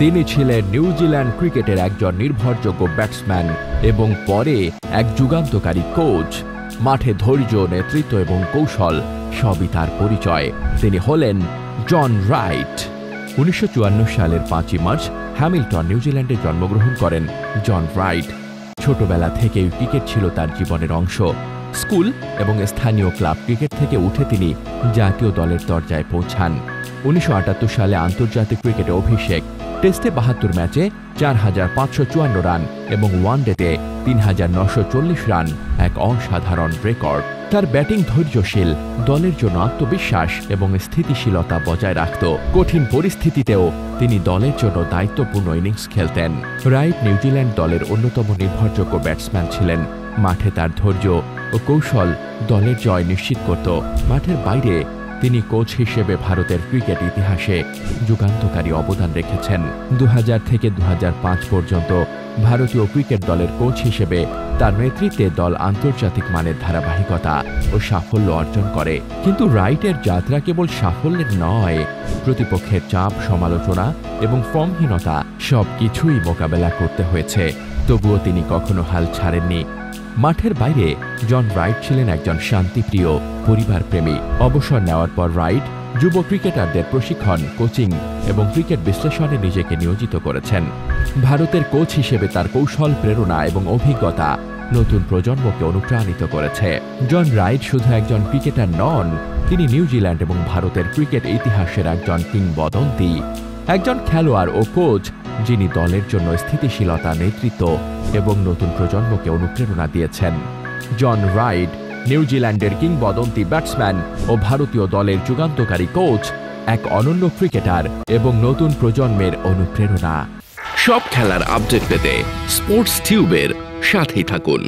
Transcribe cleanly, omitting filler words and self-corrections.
তিনি ছিলেন নিউজিল্যান্ড ক্রিকেটের একজন নির্ভরযোগ্য ব্যাটসম্যান এবং পরে এক যুগান্তকারী কোচ। মাঠে ধৈর্য, নেতৃত্ব এবং কৌশল সবই তার পরিচয়। তিনি হলেন জন রাইট। 1954 সালের 5 মার্চ হ্যামিল্টন, নিউজিল্যান্ডে জন্মগ্রহণ করেন জন রাইট। ছোটবেলা থেকেই ক্রিকেট ছিল তার জীবনের অংশ। স্কুল এবং স্থানীয় ক্লাব ক্রিকেট থেকে উঠে তিনি জাতীয় দলের দরজায় পৌঁছান। 1978 সালে আন্তর্জাতিক ক্রিকেটে অভিষেক। টেস্টে 72 ম্যাচে 4,554 রান এবং ওয়ানডেতে 3,940 রান, এক অসাধারণ রেকর্ড। তার ব্যাটিং ধৈর্যশীল, দলের জন্য আত্মবিশ্বাস এবং স্থিতিশীলতা বজায় রাখত। কঠিন পরিস্থিতিতেও তিনি দলের জন্য দায়িত্বপূর্ণ ইনিংস খেলতেন। রাইট নিউজিল্যান্ড দলের অন্যতম নির্ভরযোগ্য ব্যাটসম্যান ছিলেন। মাঠে তার ধৈর্য ও কৌশল দলের জয় নিশ্চিত করত। মাঠের বাইরে তিনি কোচ হিসেবে ভারতের ক্রিকেট ইতিহাসে যুগান্তকারী অবদান রেখেছেন। 2000 থেকে 2005 পর্যন্ত ভারতীয় ক্রিকেট দলের কোচ হিসেবে তার নেতৃত্বে দল আন্তর্জাতিক মানের ধারাবাহিকতা ও সাফল্য অর্জন করে। কিন্তু রাইটের যাত্রা কেবল সাফল্যের নয়, প্রতিপক্ষের চাপ, সমালোচনা এবং ফর্মহীনতা সবকিছুই মোকাবেলা করতে হয়েছে। তবুও তিনি কখনো হাল ছাড়েননি। মাঠের বাইরে জন রাইট ছিলেন একজন শান্তিপ্রিয়, পরিবারপ্রেমী। অবসর নেওয়ার পর রাইট যুব ক্রিকেটারদের প্রশিক্ষণ, কোচিং এবং ক্রিকেট বিশ্লেষণে নিজেকে নিয়োজিত করেছেন। ভারতের কোচ হিসেবে তার কৌশল, প্রেরণা এবং অভিজ্ঞতা নতুন প্রজন্মকে অনুপ্রাণিত করেছে। জন রাইট শুধু একজন ক্রিকেটার নন, তিনি নিউজিল্যান্ড এবং ভারতের ক্রিকেট ইতিহাসের একজন কিংবদন্তি, একজন খেলোয়াড় ও কোচ যিনি দলের জন্য স্থিতিশীলতা, নেতৃত্ব এবং নতুন প্রজন্মকে অনুপ্রেরণা দিয়েছেন। জন রাইট নিউজিল্যান্ডের কিংবদন্তি ব্যাটসম্যান ও ভারতীয় দলের যুগান্তকারী কোচ, এক অনন্য ক্রিকেটার এবং নতুন প্রজন্মের অনুপ্রেরণা। সব খেলার আপডেট পেতে স্পোর্টস টিউবের সাথেই থাকুন।